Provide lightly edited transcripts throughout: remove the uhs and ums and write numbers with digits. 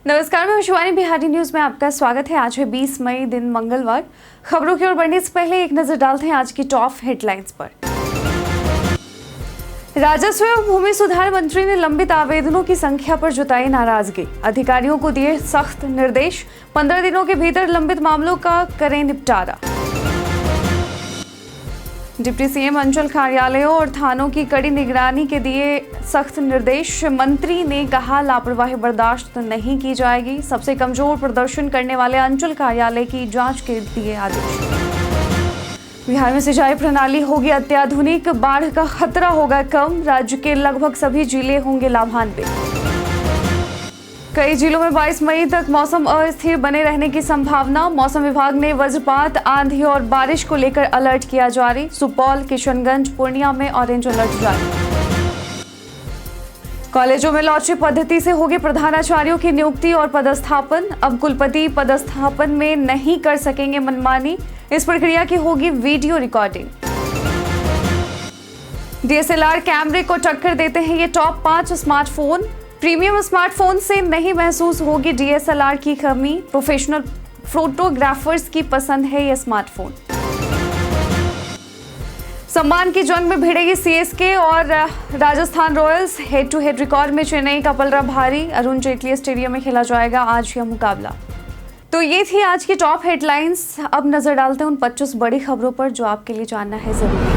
नमस्कार, मैं शिवानी। बिहारी न्यूज में आपका स्वागत है। आज है 20 मई, दिन मंगलवार। खबरों की ओर बढ़ने से पहले एक नजर डालते हैं आज की टॉप हेडलाइंस पर। राजस्व एवं भूमि सुधार मंत्री ने लंबित आवेदनों की संख्या पर जताई नाराजगी। अधिकारियों को दिए सख्त निर्देश, 15 दिनों के भीतर लंबित मामलों का करें निपटारा। डिप्टी सीएम अंचल कार्यालयों और थानों की कड़ी निगरानी के दिए सख्त निर्देश। मंत्री ने कहा, लापरवाही बर्दाश्त नहीं की जाएगी। सबसे कमजोर प्रदर्शन करने वाले अंचल कार्यालय की जांच के दिए आदेश। बिहार में सिंचाई प्रणाली होगी अत्याधुनिक, बाढ़ का खतरा होगा कम। राज्य के लगभग सभी जिले होंगे लाभान्वित। कई जिलों में 22 मई तक मौसम अस्थिर बने रहने की संभावना। मौसम विभाग ने वज्रपात, आंधी और बारिश को लेकर अलर्ट किया जारी। सुपौल, किशनगंज, पूर्णिया में ऑरेंज अलर्ट जारी। कॉलेजों में लॉटरी पद्धति से होगी प्रधानाचार्यों की नियुक्ति और पदस्थापन। अब कुलपति पदस्थापन में नहीं कर सकेंगे मनमानी। इस प्रक्रिया की होगी वीडियो रिकॉर्डिंग। डीएसएलआर कैमरे को टक्कर देते हैं ये टॉप 5 स्मार्टफोन। प्रीमियम स्मार्टफोन से नहीं महसूस होगी डीएसएलआर की कमी। प्रोफेशनल फोटोग्राफर्स की पसंद है ये स्मार्टफोन। सम्मान की जंग में भिड़ेगी सीएसके और Rajasthan Royals. Head to head record में चेन्नई का पलड़ा भारी। अरुण जेटली स्टेडियम में खेला जाएगा आज यह मुकाबला। तो ये थी आज की टॉप हेडलाइंस। अब नजर डालते हैं उन 25 बड़ी खबरों पर जो आपके लिए जानना है जरूरी।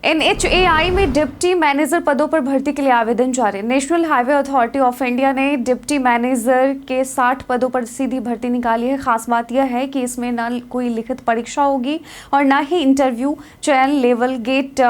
NHAI में डिप्टी मैनेजर पदों पर भर्ती के लिए आवेदन जारी। National highway authority of India ने डिप्टी मैनेजर के 60 पदों पर सीधी भर्ती निकाली है। खास बात यह है कि इसमें न कोई लिखित परीक्षा होगी और न ही इंटरव्यू। चयन लेवल गेट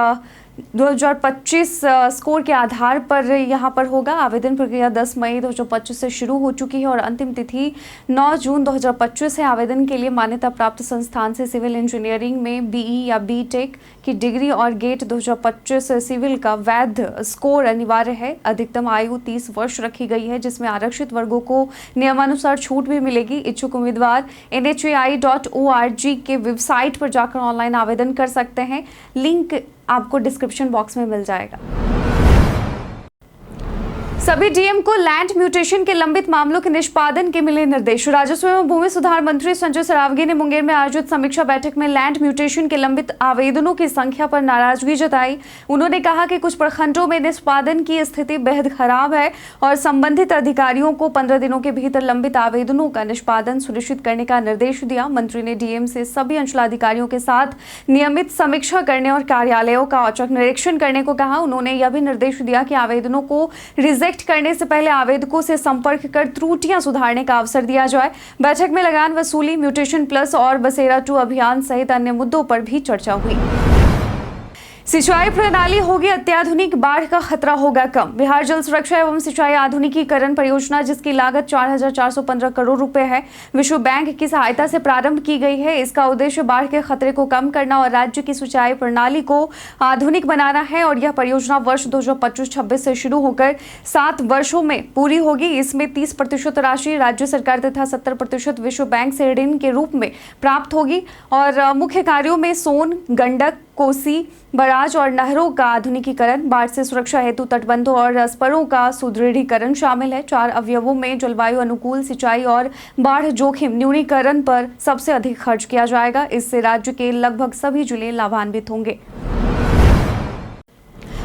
2025 स्कोर के आधार पर यहां पर होगा। आवेदन प्रक्रिया 10 मई 2025 से शुरू हो चुकी है और अंतिम तिथि 9 जून 2025 है। आवेदन के लिए मान्यता प्राप्त संस्थान से सिविल इंजीनियरिंग में BE या BTech की डिग्री और गेट 2025 सिविल का वैध स्कोर अनिवार्य है। अधिकतम आयु 30 वर्ष रखी गई है, जिसमें आरक्षित वर्गों को नियमानुसार छूट भी मिलेगी। इच्छुक उम्मीदवार NHAI.org के वेबसाइट पर जाकर ऑनलाइन आवेदन कर सकते हैं। लिंक आपको डिस्क्रिप्शन बॉक्स में मिल जाएगा। सभी डीएम को लैंड म्यूटेशन के लंबित मामलों के निष्पादन के मिले निर्देश। राजस्व एवं भूमि सुधार मंत्री संजय सरावगी ने मुंगेर में आयोजित समीक्षा बैठक में लैंड म्यूटेशन के लंबित आवेदनों की संख्या पर नाराजगी जताई। उन्होंने कहा कि कुछ प्रखंडों में निष्पादन की स्थिति बेहद खराब है और संबंधित अधिकारियों को 15 दिनों के भीतर लंबित आवेदनों का निष्पादन सुनिश्चित करने का निर्देश दिया। मंत्री ने डीएम से सभी अंचलाधिकारियों के साथ नियमित समीक्षा करने और कार्यालयों का औचक निरीक्षण करने को कहा। उन्होंने यह भी निर्देश दिया कि आवेदनों को रिजेक्ट करने से पहले आवेदकों से संपर्क कर त्रुटियां सुधारने का अवसर दिया जाए। बैठक में लगान वसूली, म्यूटेशन प्लस और बसेरा 2 अभियान सहित अन्य मुद्दों पर भी चर्चा हुई। सिंचाई प्रणाली होगी अत्याधुनिक, बाढ़ का खतरा होगा कम। बिहार जल सुरक्षा एवं सिंचाई आधुनिकीकरण परियोजना, जिसकी लागत 4,415 करोड़ रुपए है, विश्व बैंक की सहायता से प्रारंभ की गई है। इसका उद्देश्य बाढ़ के खतरे को कम करना और राज्य की सिंचाई प्रणाली को आधुनिक बनाना है और यह परियोजना वर्ष 2025-26 से शुरू होकर 7 वर्षों में पूरी होगी। इसमें 30% राशि राज्य सरकार तथा 70% विश्व बैंक से ऋण के रूप में प्राप्त होगी और मुख्य कार्यों में सोन, गंडक, कोसी, बराज और नहरों का आधुनिकीकरण, बाढ़ से सुरक्षा हेतु तटबंधों और स्परों का सुदृढ़ीकरण शामिल है। 4 अवयवों में जलवायु अनुकूल सिंचाई और बाढ़ जोखिम न्यूनीकरण पर सबसे अधिक खर्च किया जाएगा। इससे राज्य के लगभग सभी जिले लाभान्वित होंगे।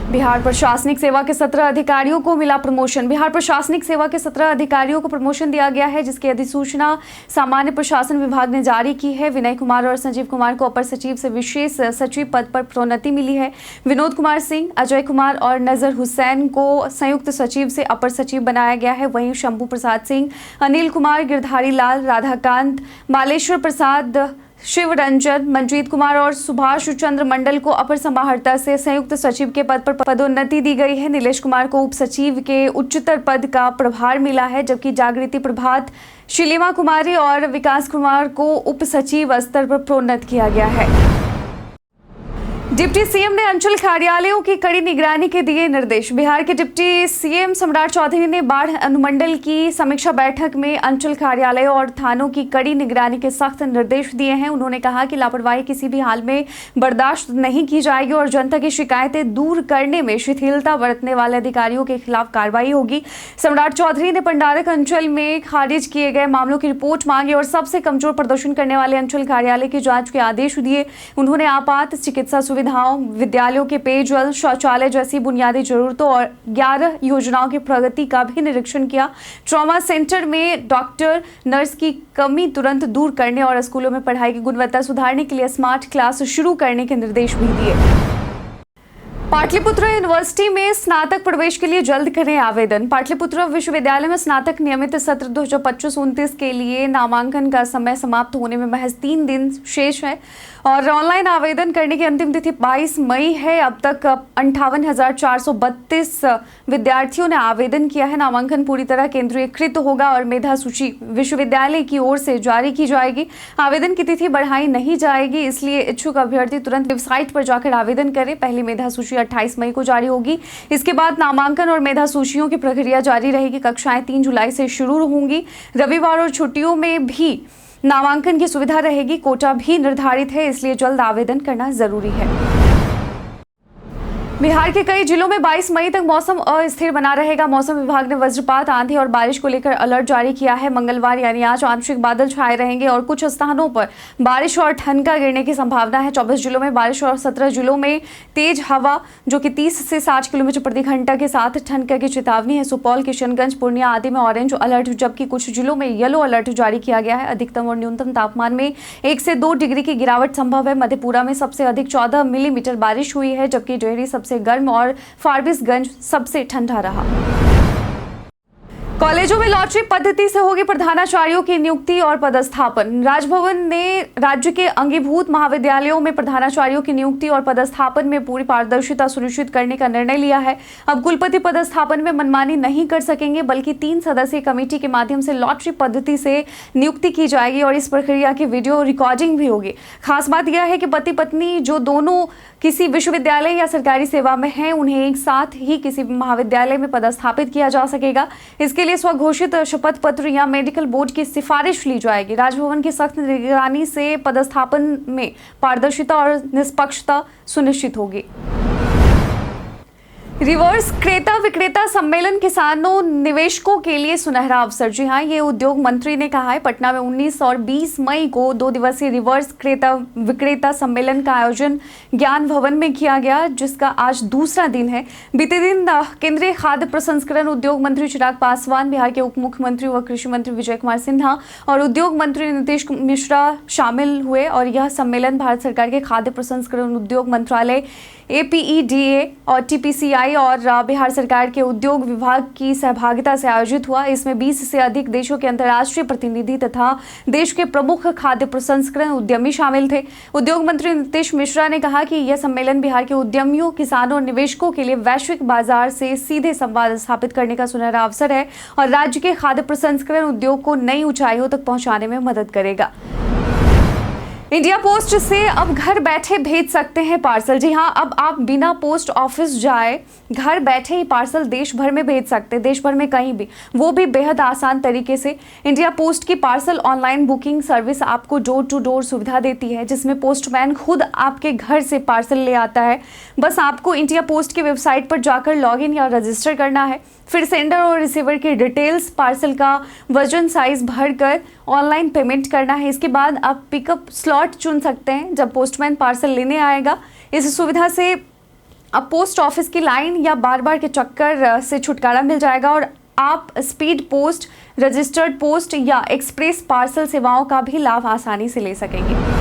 बिहार प्रशासनिक सेवा के 17 अधिकारियों को मिला प्रमोशन। बिहार प्रशासनिक सेवा के 17 अधिकारियों को प्रमोशन दिया गया है, जिसकी अधिसूचना सामान्य प्रशासन विभाग ने जारी की है। विनय कुमार और संजीव कुमार को अपर सचिव से विशेष सचिव पद पर प्रोन्नति मिली है। विनोद कुमार सिंह, अजय कुमार और नजर हुसैन को संयुक्त सचिव से अपर सचिव बनाया गया है। वहीं शंभू प्रसाद सिंह, अनिल कुमार, गिरधारी लाल, राधाकांत, मालेश्वर प्रसाद, शिव रंजन, मंजीत कुमार और सुभाष चंद्र मंडल को अपर समाहर्ता से संयुक्त सचिव के पद पर पदोन्नति दी गई है। नीलेश कुमार को उप सचिव के उच्चतर पद का प्रभार मिला है, जबकि जागृति प्रभात, शिलिमा कुमारी और विकास कुमार को उप सचिव स्तर पर प्रोन्नत किया गया है। डिप्टी सीएम ने अंचल कार्यालयों की कड़ी निगरानी के दिए निर्देश। बिहार के डिप्टी सीएम सम्राट चौधरी ने बाढ़ अनुमंडल की समीक्षा बैठक में अंचल कार्यालयों और थानों की कड़ी निगरानी के सख्त निर्देश दिए हैं। उन्होंने कहा कि लापरवाही किसी भी हाल में बर्दाश्त नहीं की जाएगी और जनता की शिकायतें दूर करने में शिथिलता बरतने वाले अधिकारियों के खिलाफ कार्रवाई होगी। सम्राट चौधरी ने पंडारक अंचल में खारिज किए गए मामलों की रिपोर्ट मांगी और सबसे कमजोर प्रदर्शन करने वाले अंचल कार्यालय की जांच के आदेश दिए। उन्होंने आपात चिकित्सा सुविधाओं, विद्यालयों के पेयजल, शौचालय जैसी बुनियादी जरूरतों और 11 योजनाओं की प्रगति का भी निरीक्षण किया। ट्रॉमा सेंटर में डॉक्टर, नर्स की कमी तुरंत दूर करने और स्कूलों में पढ़ाई की गुणवत्ता सुधारने के लिए स्मार्ट क्लास शुरू करने के निर्देश भी दिए। पाटलिपुत्र यूनिवर्सिटी में स्नातक प्रवेश के लिए जल्द करें आवेदन। पाटलिपुत्र विश्वविद्यालय में स्नातक नियमित सत्र 2025-29 के लिए नामांकन का समय समाप्त होने में महज 3 दिन शेष है और ऑनलाइन आवेदन करने की अंतिम तिथि 22 मई है। अब तक 58,432 विद्यार्थियों ने आवेदन किया है। नामांकन पूरी तरह केंद्रीयकृत होगा और मेधा सूची विश्वविद्यालय की ओर से जारी की जाएगी। आवेदन की तिथि बढ़ाई नहीं जाएगी, इसलिए इच्छुक अभ्यर्थी तुरंत वेबसाइट पर जाकर आवेदन करें। पहली मेधा सूची 28 मई को जारी होगी। इसके बाद नामांकन और मेधा सूचियों की प्रक्रिया जारी रहेगी। कक्षाएं 3 जुलाई से शुरू होंगी। रविवार और छुट्टियों में भी नामांकन की सुविधा रहेगी। कोटा भी निर्धारित है, इसलिए जल्द आवेदन करना जरूरी है। बिहार के कई जिलों में 22 मई तक मौसम अस्थिर बना रहेगा। मौसम विभाग ने वज्रपात, आंधी और बारिश को लेकर अलर्ट जारी किया है। मंगलवार यानी आज आंशिक बादल छाए रहेंगे और कुछ स्थानों पर बारिश और ठनका गिरने की संभावना है। 24 जिलों में बारिश और 17 जिलों में तेज हवा जो कि 30 से 60 किलोमीटर प्रति घंटा के साथ ठनका की चेतावनी है। सुपौल, किशनगंज, पूर्णिया आदि में ऑरेंज अलर्ट, जबकि कुछ जिलों में येलो अलर्ट जारी किया गया है। अधिकतम और न्यूनतम तापमान में 1 से 2 डिग्री की गिरावट संभव है। मधेपुरा में सबसे अधिक 14 मिलीमीटर बारिश हुई है, जबकि डेहरी सबसे गर्म और फारबिसगंज सबसे ठंडा रहा। कॉलेजों में लॉटरी पद्धति से होगी प्रधानाचार्यों की नियुक्ति और पदस्थापन। राजभवन ने राज्य के अंगीभूत महाविद्यालयों में प्रधानाचार्यों की नियुक्ति और पदस्थापन में पूरी पारदर्शिता सुनिश्चित करने का निर्णय लिया है। अब कुलपति पदस्थापन में मनमानी नहीं कर सकेंगे, बल्कि 3 सदस्यीय कमेटी के माध्यम से लॉटरी पद्धति से नियुक्ति की जाएगी और इस प्रक्रिया की वीडियो रिकॉर्डिंग भी होगी। खास बात यह है कि पति पत्नी जो दोनों किसी विश्वविद्यालय या सरकारी सेवा में हैं, उन्हें एक साथ ही किसी महाविद्यालय में पदस्थापित किया जा सकेगा। इसके लिए स्वघोषित शपथ पत्र या मेडिकल बोर्ड की सिफारिश ली जाएगी। राजभवन की सख्त निगरानी से पदस्थापन में पारदर्शिता और निष्पक्षता सुनिश्चित होगी। रिवर्स क्रेता विक्रेता सम्मेलन किसानों निवेशकों के लिए सुनहरा अवसर। जी हाँ, ये उद्योग मंत्री ने कहा है। पटना में 19 और 20 मई को 2 दिवसीय रिवर्स क्रेता विक्रेता सम्मेलन का आयोजन ज्ञान भवन में किया गया, जिसका आज दूसरा दिन है। बीते दिन केंद्रीय खाद्य प्रसंस्करण उद्योग मंत्री चिराग पासवान, बिहार के उप मुख्यमंत्री व कृषि मंत्री विजय कुमार सिन्हा और उद्योग मंत्री नीतीश मिश्रा शामिल हुए और यह सम्मेलन भारत सरकार के खाद्य प्रसंस्करण उद्योग मंत्रालय, APEDA और TPCI और बिहार सरकार के उद्योग विभाग की सहभागिता से आयोजित हुआ। इसमें 20 से अधिक देशों के अंतर्राष्ट्रीय प्रतिनिधि तथा देश के प्रमुख खाद्य प्रसंस्करण उद्यमी शामिल थे। उद्योग मंत्री नीतीश मिश्रा ने कहा कि यह सम्मेलन बिहार के उद्यमियों, किसानों और निवेशकों के लिए वैश्विक बाजार से सीधे संवाद स्थापित करने का सुनहरा अवसर है और राज्य के खाद्य प्रसंस्करण उद्योग को नई ऊंचाइयों तक पहुंचाने में मदद करेगा। इंडिया पोस्ट से अब घर बैठे भेज सकते हैं पार्सल। जी हाँ, अब आप बिना पोस्ट ऑफिस जाए घर बैठे ही पार्सल देश भर में भेज सकते हैं, देश भर में कहीं भी, वो भी बेहद आसान तरीके से। इंडिया पोस्ट की पार्सल ऑनलाइन बुकिंग सर्विस आपको डोर टू डोर सुविधा देती है, जिसमें पोस्टमैन खुद आपके घर से पार्सल ले आता है। बस आपको इंडिया पोस्ट की वेबसाइट पर जाकर लॉगिन या रजिस्टर करना है, फिर सेंडर और रिसीवर की डिटेल्स, पार्सल का वजन, साइज भरकर ऑनलाइन पेमेंट करना है। इसके बाद आप पिकअप स्लॉट चुन सकते हैं जब पोस्टमैन पार्सल लेने आएगा। इस सुविधा से अब पोस्ट ऑफिस की लाइन या बार बार के चक्कर से छुटकारा मिल जाएगा और आप स्पीड पोस्ट, रजिस्टर्ड पोस्ट या एक्सप्रेस पार्सल सेवाओं का भी लाभ आसानी से ले सकेंगे।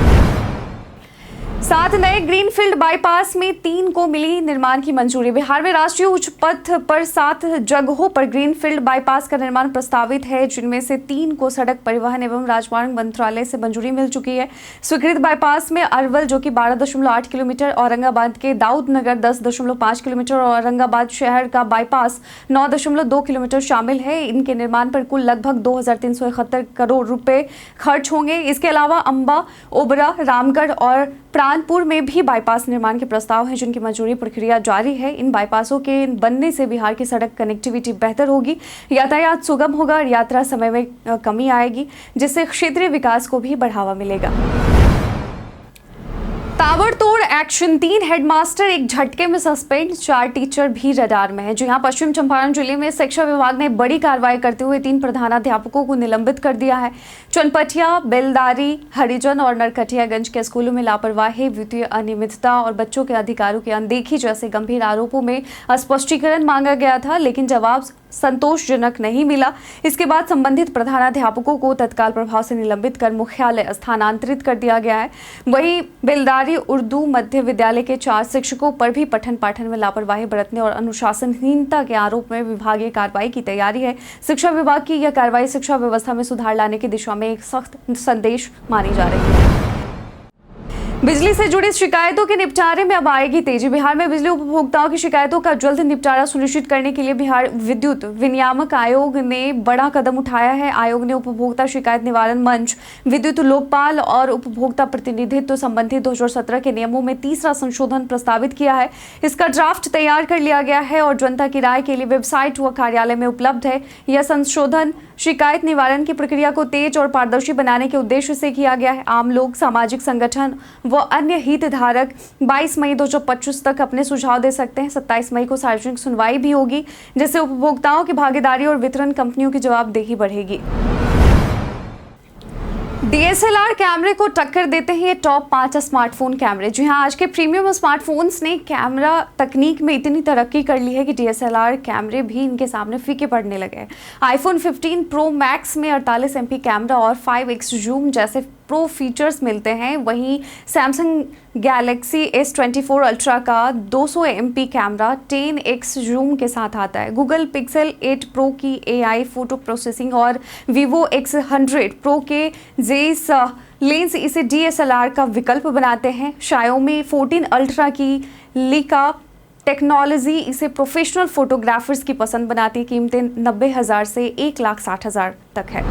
7 नए ग्रीनफील्ड बाईपास में 3 को मिली निर्माण की मंजूरी। बिहार में राष्ट्रीय उच्च पथ पर 7 जगहों पर ग्रीनफील्ड बाईपास का निर्माण प्रस्तावित है, जिनमें से 3 को सड़क परिवहन एवं राजमार्ग मंत्रालय से मंजूरी मिल चुकी है। स्वीकृत बाईपास में अरवल जो कि 12.8 किलोमीटर, औरंगाबाद के दाऊदनगर 10.5 किलोमीटर और औरंगाबाद शहर का बाईपास 9.2 किलोमीटर शामिल है। इनके निर्माण पर कुल लगभग 2,371 करोड़ रुपए खर्च होंगे। इसके अलावा अंबा, ओबरा, रामगढ़ और प्रांत कानपुर में भी बाईपास निर्माण के प्रस्ताव हैं, जिनकी मंजूरी प्रक्रिया जारी है। इन बाईपासों के बनने से बिहार की सड़क कनेक्टिविटी बेहतर होगी, यातायात सुगम होगा और यात्रा समय में कमी आएगी, जिससे क्षेत्रीय विकास को भी बढ़ावा मिलेगा। ताबड़तोड़ एक्शन, 3 हेडमास्टर एक झटके में सस्पेंड, 4 टीचर भी रडार में हैं। जी हां, पश्चिम चंपारण जिले में शिक्षा विभाग ने बड़ी कार्रवाई करते हुए 3 प्रधानाध्यापकों को निलंबित कर दिया है। चनपटिया, बेलदारी, हरिजन और नरकटियागंज के स्कूलों में लापरवाही, वित्तीय अनियमितता और बच्चों के अधिकारों की अनदेखी जैसे गंभीर आरोपों में स्पष्टीकरण मांगा गया था, लेकिन जवाब संतोषजनक नहीं मिला। इसके बाद संबंधित प्रधानाध्यापकों को तत्काल प्रभाव से निलंबित कर मुख्यालय स्थानांतरित कर दिया गया है। वहीं बेलदारी उर्दू मध्य विद्यालय के 4 शिक्षकों पर भी पठन पाठन में लापरवाही बरतने और अनुशासनहीनता के आरोप में विभागीय कार्रवाई की तैयारी है। शिक्षा विभाग की यह कार्रवाई शिक्षा व्यवस्था में सुधार लाने की दिशा में एक सख्त संदेश मानी जा रही है। बिजली से जुड़ी शिकायतों के निपटारे में अब आएगी तेजी। बिहार में बिजली उपभोक्ताओं की शिकायतों का जल्द निपटारा सुनिश्चित करने के लिए बिहार विद्युत विनियामक आयोग ने बड़ा कदम उठाया है। आयोग ने उपभोक्ता शिकायत निवारण मंच, विद्युत लोकपाल और उपभोक्ता प्रतिनिधित्व संबंधी 2017 के नियमों में तीसरा संशोधन प्रस्तावित किया है। इसका ड्राफ्ट तैयार कर लिया गया है और जनता की राय के लिए वेबसाइट व कार्यालय में उपलब्ध है। यह संशोधन शिकायत निवारण की प्रक्रिया को तेज और पारदर्शी बनाने के उद्देश्य से किया गया है। आम लोग, सामाजिक संगठन व अन्य हितधारक 22 मई 2025 तक अपने सुझाव दे सकते हैं। 27 मई को सार्वजनिक सुनवाई भी होगी, जिससे उपभोक्ताओं की भागीदारी और वितरण कंपनियों की जवाबदेही बढ़ेगी। DSLR कैमरे को टक्कर देते हैं ये टॉप 5 स्मार्टफोन कैमरे। जी हां, आज के प्रीमियम स्मार्टफोन्स ने कैमरा तकनीक में इतनी तरक्की कर ली है कि DSLR कैमरे भी इनके सामने फीके पड़ने लगे हैं। iPhone 15 Pro Max में 48 MP कैमरा और 5x जूम जैसे प्रो फीचर्स मिलते हैं। वहीं Samsung Galaxy S24 Ultra का 200 MP कैमरा 10x जूम के साथ आता है। Google Pixel 8 Pro की AI फोटो प्रोसेसिंग और Vivo X100 Pro के जेस लेंस इसे DSLR का विकल्प बनाते हैं। Xiaomi 14 Ultra की Leica टेक्नोलॉजी इसे प्रोफेशनल फोटोग्राफर्स की पसंद बनाती है। कीमतें 90,000 से 1,60,000 तक है।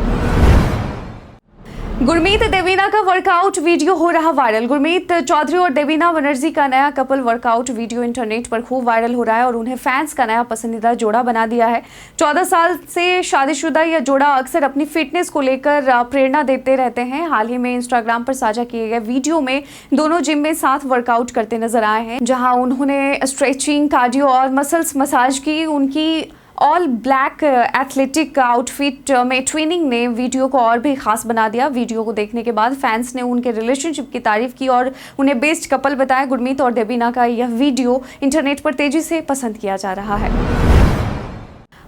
गुरमीत देवीना का वर्कआउट वीडियो हो रहा वायरल। गुरमीत चौधरी और देवीना बनर्जी का नया कपल वर्कआउट वीडियो इंटरनेट पर खूब वायरल हो रहा है और उन्हें फैंस का नया पसंदीदा जोड़ा बना दिया है। 14 साल से शादीशुदा यह जोड़ा अक्सर अपनी फिटनेस को लेकर प्रेरणा देते रहते हैं। हाल ही में इंस्टाग्राम पर साझा किए गए वीडियो में दोनों जिम में साथ वर्कआउट करते नजर आए हैं, जहां उन्होंने स्ट्रेचिंग, कार्डियो और मसल्स मसाज की। उनकी ऑल ब्लैक एथलेटिक आउटफिट में ट्रेनिंग ने वीडियो को और भी खास बना दिया। वीडियो को देखने के बाद फैंस ने उनके रिलेशनशिप की तारीफ की और उन्हें बेस्ट कपल बताया। गुरमीत और देवीना का यह वीडियो इंटरनेट पर तेजी से पसंद किया जा रहा है।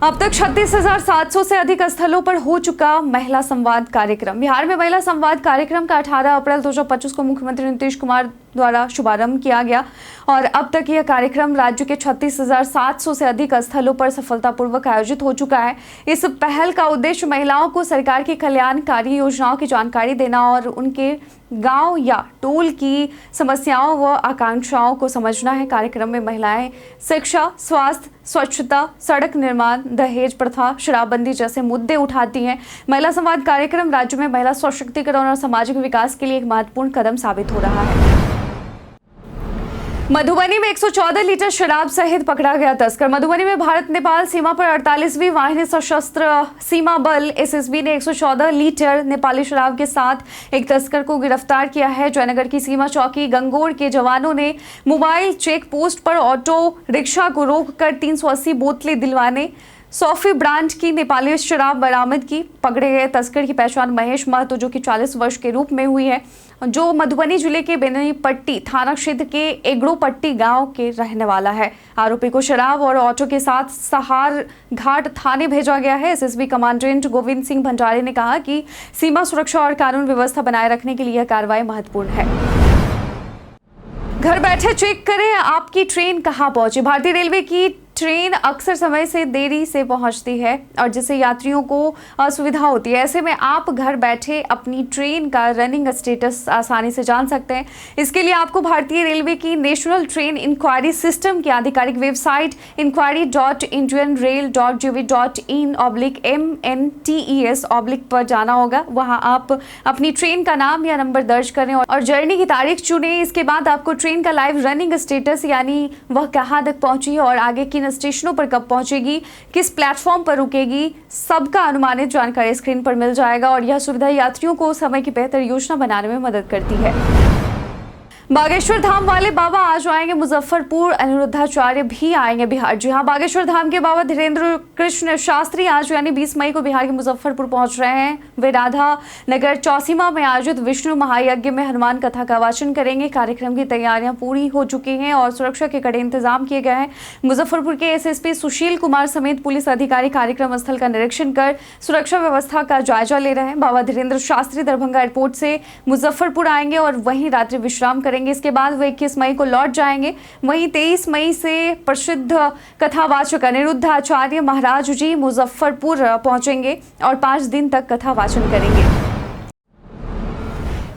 अब तक 36,700 से अधिक स्थलों पर हो चुका महिला संवाद कार्यक्रम। बिहार में महिला संवाद कार्यक्रम का 18 अप्रैल 2025 को मुख्यमंत्री नीतीश कुमार द्वारा शुभारंभ किया गया और अब तक यह कार्यक्रम राज्य के 36,700 से अधिक स्थलों पर सफलतापूर्वक आयोजित हो चुका है। इस पहल का उद्देश्य महिलाओं को सरकार की कल्याणकारी योजनाओं की जानकारी देना और उनके गांव या टोल की समस्याओं व आकांक्षाओं को समझना है। कार्यक्रम में महिलाएं शिक्षा, स्वास्थ्य, स्वच्छता, सड़क निर्माण, दहेज प्रथा, शराबबंदी जैसे मुद्दे उठाती हैं। महिला संवाद कार्यक्रम राज्य में महिला सशक्तिकरण और सामाजिक विकास के लिए एक महत्वपूर्ण कदम साबित हो रहा है। मधुबनी में 114 लीटर शराब सहित पकड़ा गया तस्कर। मधुबनी में भारत नेपाल सीमा पर 48वीं वाहिनी सशस्त्र सीमा बल SSB ने 114 लीटर नेपाली शराब के साथ एक तस्कर को गिरफ्तार किया है। जयनगर की सीमा चौकी गंगोर के जवानों ने मोबाइल चेक पोस्ट पर ऑटो रिक्शा को रोककर 380 बोतलें दिलवाने सोफी ब्रांड की नेपाली शराब बरामद की। पकड़े गए तस्कर की पहचान महेश महतो, जो कि 40 वर्ष के रूप में हुई है, जो मधुबनी जिले के बेनीपट्टी थाना क्षेत्र के एगड़ोपट्टी गांव के रहने वाला है। आरोपी को शराब और ऑटो के साथ सहार घाट थाने भेजा गया है। SSB कमांडेंट गोविंद सिंह भंडारी ने कहा कि सीमा सुरक्षा और कानून व्यवस्था बनाए रखने के लिए यह कार्रवाई महत्वपूर्ण है। घर बैठे चेक करें आपकी ट्रेन कहां पहुंची। भारतीय रेलवे की ट्रेन अक्सर समय से देरी से पहुंचती है और जिससे यात्रियों को असुविधा होती है। ऐसे में आप घर बैठे अपनी ट्रेन का रनिंग स्टेटस आसानी से जान सकते हैं। इसके लिए आपको भारतीय रेलवे की नेशनल ट्रेन इंक्वायरी सिस्टम की आधिकारिक वेबसाइट inquiry.indianrail.gov.in/MNTES/ पर जाना होगा। वहां आप अपनी ट्रेन का नाम या नंबर दर्ज करें और जर्नी की तारीख चुनें। इसके बाद आपको ट्रेन का लाइव रनिंग स्टेटस यानी वह कहां तक पहुंची है और आगे किन स्टेशनों पर कब पहुंचेगी, किस प्लेटफॉर्म पर रुकेगी, सबका अनुमानित जानकारी स्क्रीन पर मिल जाएगा और यह सुविधा यात्रियों को समय की बेहतर योजना बनाने में मदद करती है। बागेश्वर धाम वाले बाबा आज आएंगे मुजफ्फरपुर, अनिरुद्धाचार्य भी आएंगे बिहार। जी हां, बागेश्वर धाम के बाबा धीरेन्द्र कृष्ण शास्त्री आज यानी 20 मई को बिहार के मुजफ्फरपुर पहुंच रहे हैं। वे राधा नगर चौसीमा में आयोजित विष्णु महायज्ञ में हनुमान कथा का वाचन करेंगे। कार्यक्रम की तैयारियां पूरी हो चुकी हैं और सुरक्षा के कड़े इंतजाम किए गए हैं। मुजफ्फरपुर के एसएसपी सुशील कुमार समेत पुलिस अधिकारी कार्यक्रम स्थल का निरीक्षण कर सुरक्षा व्यवस्था का जायजा ले रहे हैं। बाबा धीरेन्द्र शास्त्री दरभंगा एयरपोर्ट से मुजफ्फरपुर आएंगे और वहीं रात्रि विश्राम करेंगे। इसके बाद वे 21 मई को लौट जाएंगे। वहीं 23 मई से प्रसिद्ध कथावाचक अनिरुद्धाचार्य महाराज जी मुजफ्फरपुर पहुंचेंगे और 5 दिन तक कथा वाचन करेंगे।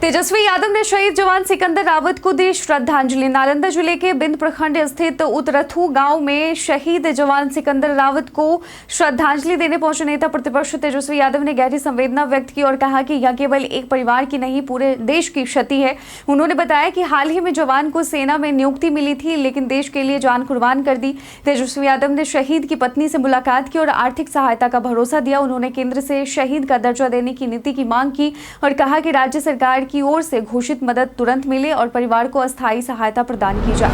तेजस्वी यादव ने शहीद जवान सिकंदर रावत को दी श्रद्धांजलि। नालंदा जिले के बिंद प्रखंड स्थित उतरथू गांव में शहीद जवान सिकंदर रावत को श्रद्धांजलि देने पहुंचे नेता प्रतिपक्ष तेजस्वी यादव ने गहरी संवेदना व्यक्त की और कहा कि यह केवल एक परिवार की नहीं पूरे देश की क्षति है। उन्होंने बताया कि हाल ही में जवान को सेना में नियुक्ति मिली थी लेकिन देश के लिए जान कुर्बान कर दी। तेजस्वी यादव ने शहीद की पत्नी से मुलाकात की और आर्थिक सहायता का भरोसा दिया। उन्होंने केंद्र से शहीद का दर्जा देने की नीति की मांग की और कहा कि राज्य सरकार की ओर से घोषित मदद तुरंत मिले और परिवार को अस्थायी सहायता प्रदान की जाए।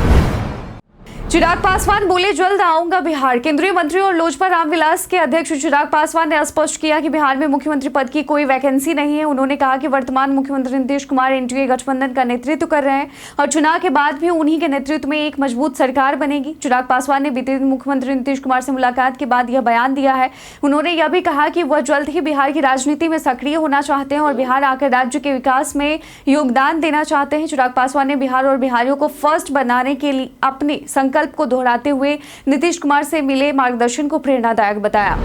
चिराग पासवान बोले, जल्द आऊंगा बिहार। केंद्रीय मंत्री और लोजपा रामविलास के अध्यक्ष चिराग पासवान ने स्पष्ट किया कि बिहार में मुख्यमंत्री पद की कोई वैकेंसी नहीं है। उन्होंने कहा कि वर्तमान मुख्यमंत्री नीतीश कुमार एनडीए गठबंधन का नेतृत्व कर रहे हैं और चुनाव के बाद भी उन्हीं के नेतृत्व में एक मजबूत सरकार बनेगी। चिराग पासवान ने बीते दिन मुख्यमंत्री नीतीश कुमार से मुलाकात के बाद यह बयान दिया है। उन्होंने यह भी कहा कि वह जल्द ही बिहार की राजनीति में सक्रिय होना चाहते हैं और बिहार आकर राज्य के विकास में योगदान देना चाहते हैं। चिराग पासवान ने बिहार और बिहारियों को फर्स्ट बनाने के लिए अपने संकल्प को दोहराते हुए नीतीश कुमार से मिले मार्गदर्शन को प्रेरणादायक बताया।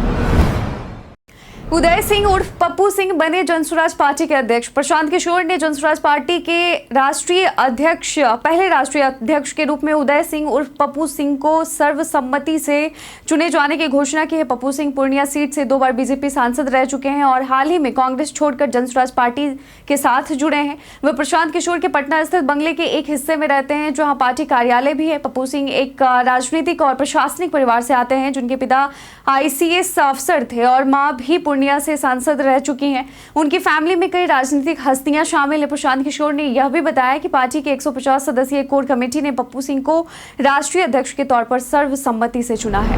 उदय सिंह उर्फ पप्पू सिंह बने जनसुराज पार्टी के अध्यक्ष। प्रशांत किशोर ने जनसुराज पार्टी के पहले राष्ट्रीय अध्यक्ष के रूप में उदय सिंह उर्फ पप्पू सिंह को सर्वसम्मति से चुने जाने की घोषणा की है। पप्पू सिंह पूर्णिया सीट से 2 बार बीजेपी सांसद रह चुके हैं और हाल ही में कांग्रेस छोड़कर जनसुराज पार्टी के साथ जुड़े हैं। वे प्रशांत किशोर के पटना स्थित बंगले के एक हिस्से में रहते हैं जहां पार्टी कार्यालय भी है। पप्पू सिंह एक राजनीतिक और प्रशासनिक परिवार से आते हैं जिनके पिता ICS अफसर थे और मां भी पूर्णिया से सांसद रह चुकी हैं। उनकी फैमिली में कई राजनीतिक हस्तियां शामिल हैं। प्रशांत किशोर ने यह भी बताया कि पार्टी की 150 सदस्यीय कोर कमेटी ने पप्पू सिंह को राष्ट्रीय अध्यक्ष के तौर पर सर्वसम्मति से चुना है।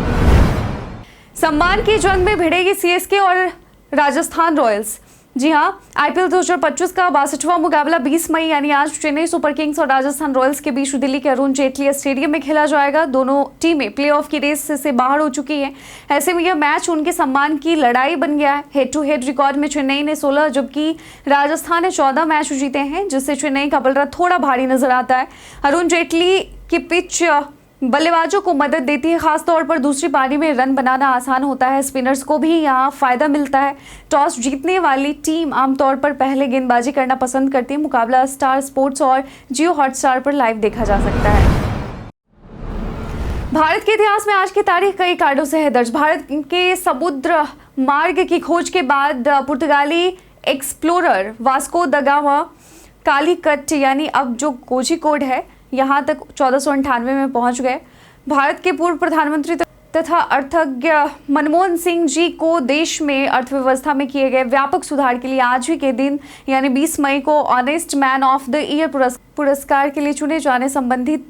सम्मान की जंग में भिड़ेगी CSK और राजस्थान रॉयल्स। जी हां, IPL 2025 का 62वां मुकाबला 20 मई यानी आज चेन्नई सुपर किंग्स और राजस्थान रॉयल्स के बीच दिल्ली के अरुण जेटली स्टेडियम में खेला जाएगा। दोनों टीमें प्लेऑफ की रेस से बाहर हो चुकी हैं। ऐसे में यह मैच उनके सम्मान की लड़ाई बन गया है। हेड टू हेड रिकॉर्ड में चेन्नई ने 16 जबकि राजस्थान ने 14 मैच जीते हैं जिससे चेन्नई का बल्ला थोड़ा भारी नजर आता है। अरुण जेटली की पिच बल्लेबाजों को मदद देती है, खासतौर पर दूसरी पारी में रन बनाना आसान होता है। स्पिनर्स को भी यहाँ फायदा मिलता है। टॉस जीतने वाली टीम आमतौर पर पहले गेंदबाजी करना पसंद करती है। मुकाबला स्टार स्पोर्ट्स और जियो हॉटस्टार पर लाइव देखा जा सकता है। भारत के इतिहास में आज की तारीख कई कार्डों से है दर्ज। भारत के समुद्र मार्ग की खोज के बाद पुर्तगाली explorer Vasco the gamma Calicut यानी अब जो कोझिकोड है यहाँ तक 1498 में पहुंच गए। भारत के पूर्व प्रधानमंत्री तथा अर्थज्ञ मनमोहन सिंह जी को देश में अर्थव्यवस्था में किए गए व्यापक सुधार के लिए आज ही के दिन यानी 20 मई को honest man of the year पुरस्कार के लिए चुने जाने संबंधित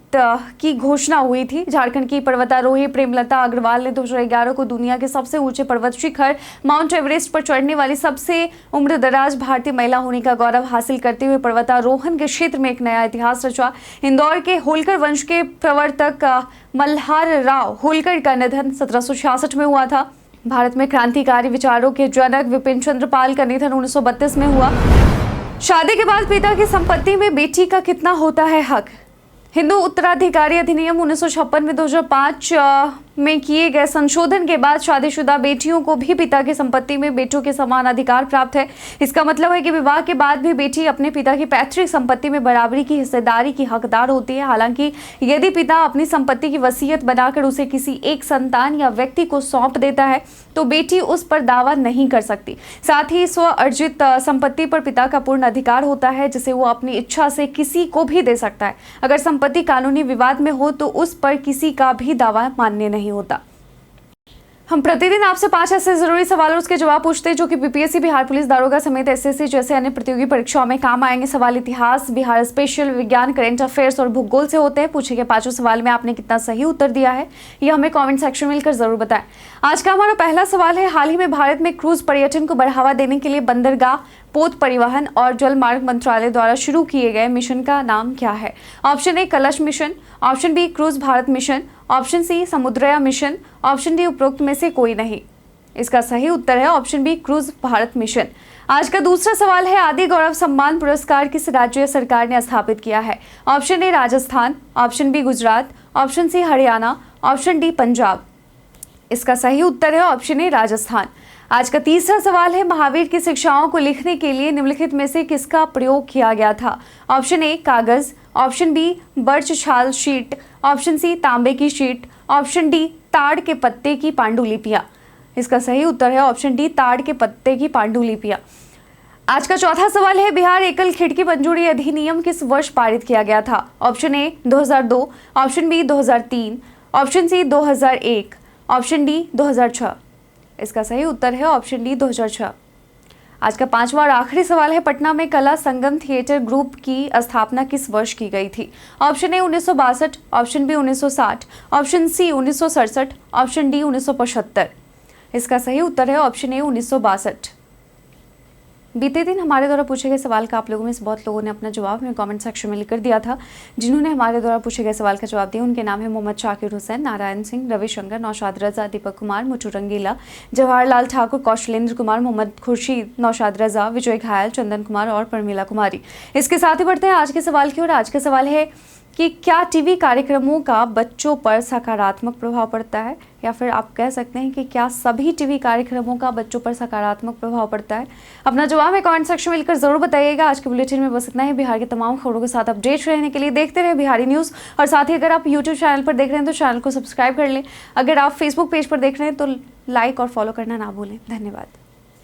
की घोषणा हुई थी। झारखंड की पर्वतारोही प्रेमलता अग्रवाल ने 2011 को दुनिया के सबसे ऊंचे पर्वत शिखर माउंट एवरेस्ट पर चढ़ने वाली सबसे उम्रदराज भारतीय महिला होने का गौरव हासिल करते हुए पर्वतारोहण के क्षेत्र में एक नया इतिहास रचा। इंदौर के होलकर वंश के प्रवर्तक मल्हार राव होलकर का निधन 1766 में हुआ था। भारत में क्रांतिकारी विचारों के जनक विपिन चंद्र पाल का निधन 1932 में हुआ। शादी के बाद पिता की संपत्ति में बेटी का कितना होता है हक। हिंदू उत्तराधिकारी अधिनियम 1956 में 2005 में किए गए संशोधन के बाद शादीशुदा बेटियों को भी पिता की संपत्ति में बेटों के समान अधिकार प्राप्त है। इसका मतलब है कि विवाह के बाद भी बेटी अपने पिता की पैतृक संपत्ति में बराबरी की हिस्सेदारी की हकदार होती है। हालांकि यदि पिता अपनी संपत्ति की वसीयत बनाकर उसे किसी एक संतान या व्यक्ति को सौंप देता है तो बेटी उस पर दावा नहीं कर सकती। साथ ही स्व अर्जित संपत्ति पर पिता का पूर्ण अधिकार होता है, जिसे वो अपनी इच्छा से किसी को भी दे सकता है। अगर संपत्ति कानूनी विवाद में हो तो उस पर किसी का भी दावा मान्य नहीं होता। हम प्रतिदिन आपसे 5 ऐसे जरूरी सवाल और उसके जवाब पूछते हैं जो कि बीपीएससी, बिहार पुलिस दारोगा समेत एसएससी जैसे अन्य प्रतियोगी परीक्षाओं में काम आएंगे। सवाल इतिहास, बिहार स्पेशल, विज्ञान, करंट अफेयर्स और भूगोल से होते हैं। पूछे गए 5 सवाल में आपने कितना सही उत्तर दिया है ये हमें कमेंट सेक्शन में मिलकर जरूर बताएं। आज का हमारा पहला सवाल है, हाल ही में भारत में क्रूज पर्यटन को बढ़ावा देने के लिए बंदरगाह, पोत परिवहन और जल मार्ग मंत्रालय द्वारा शुरू किए गए मिशन का नाम क्या है? Option A Kalash mission, option B cruise Bharat mission, option C Samudrayaan mission, option D उपरोक्त में से कोई नहीं। इसका सही उत्तर है option B cruise Bharat mission. आज का दूसरा सवाल है, आदि गौरव सम्मान पुरस्कार किस राज्य सरकार ने स्थापित किया है? Option A Rajasthan, option B Gujarat, option C Haryana, option D Punjab. इसका सही उत्तर है ऑप्शन ए राजस्थान। आज का तीसरा सवाल है, महावीर की शिक्षाओं को लिखने के लिए निम्नलिखित में से किसका प्रयोग किया गया था? ऑप्शन ए कागज, ऑप्शन बी बर्च छाल शीट, ऑप्शन सी तांबे की शीट, ऑप्शन डी ताड़ के पत्ते की पांडुलिपियां। इसका सही उत्तर है ऑप्शन डी ताड़ के पत्ते की पांडुलिपियां। आज का चौथा सवाल है, बिहार एकल खिड़की मंजूरी अधिनियम किस वर्ष पारित किया गया था? Option A 2002, option B 2003, option C 2001, option D 2006। इसका सही उत्तर है ऑप्शन डी 2006। आज का 5वां और आखिरी सवाल है, पटना में कला संगम थिएटर ग्रुप की स्थापना किस वर्ष की गई थी? Option A 1962, option B 1960, option C 1967, option D 1975। इसका सही उत्तर है ऑप्शन ए 1962। बीते दिन हमारे द्वारा पूछे गए सवाल का आप लोगों में से बहुत लोगों ने अपना जवाब हमें कमेंट सेक्शन में लिखकर दिया था। जिन्होंने हमारे द्वारा पूछे गए सवाल का जवाब दिया उनके नाम है मोहम्मद शाकिर हुसैन, नारायण सिंह, रविशंकर, नौशाद रजा, दीपक कुमार, मुटू रंगीला, जवाहरलाल ठाकुर, कौशलेंद्र कुमार, मोहम्मद खुर्शीद, नौशाद रजा, विजय घायल, चंदन कुमार और परमिला कुमारी। इसके साथ ही बढ़ते हैं आज के सवाल की ओर। आज का सवाल है कि क्या टीवी कार्यक्रमों का बच्चों पर सकारात्मक प्रभाव पड़ता है, या फिर आप कह सकते हैं कि क्या सभी टीवी कार्यक्रमों का बच्चों पर सकारात्मक प्रभाव पड़ता है? अपना जवाब है कमेंट सेक्शन में लिखकर जरूर बताइएगा। आज के बुलेटिन में बस इतना ही। बिहार की तमाम खबरों के साथ अपडेट रहने के लिए देखते रहे बिहारी न्यूज़। और साथ ही अगर आप यूट्यूब चैनल पर देख रहे हैं तो चैनल को सब्सक्राइब कर लें। अगर आप फेसबुक पेज पर देख रहे हैं तो लाइक और फॉलो करना ना भूलें। धन्यवाद।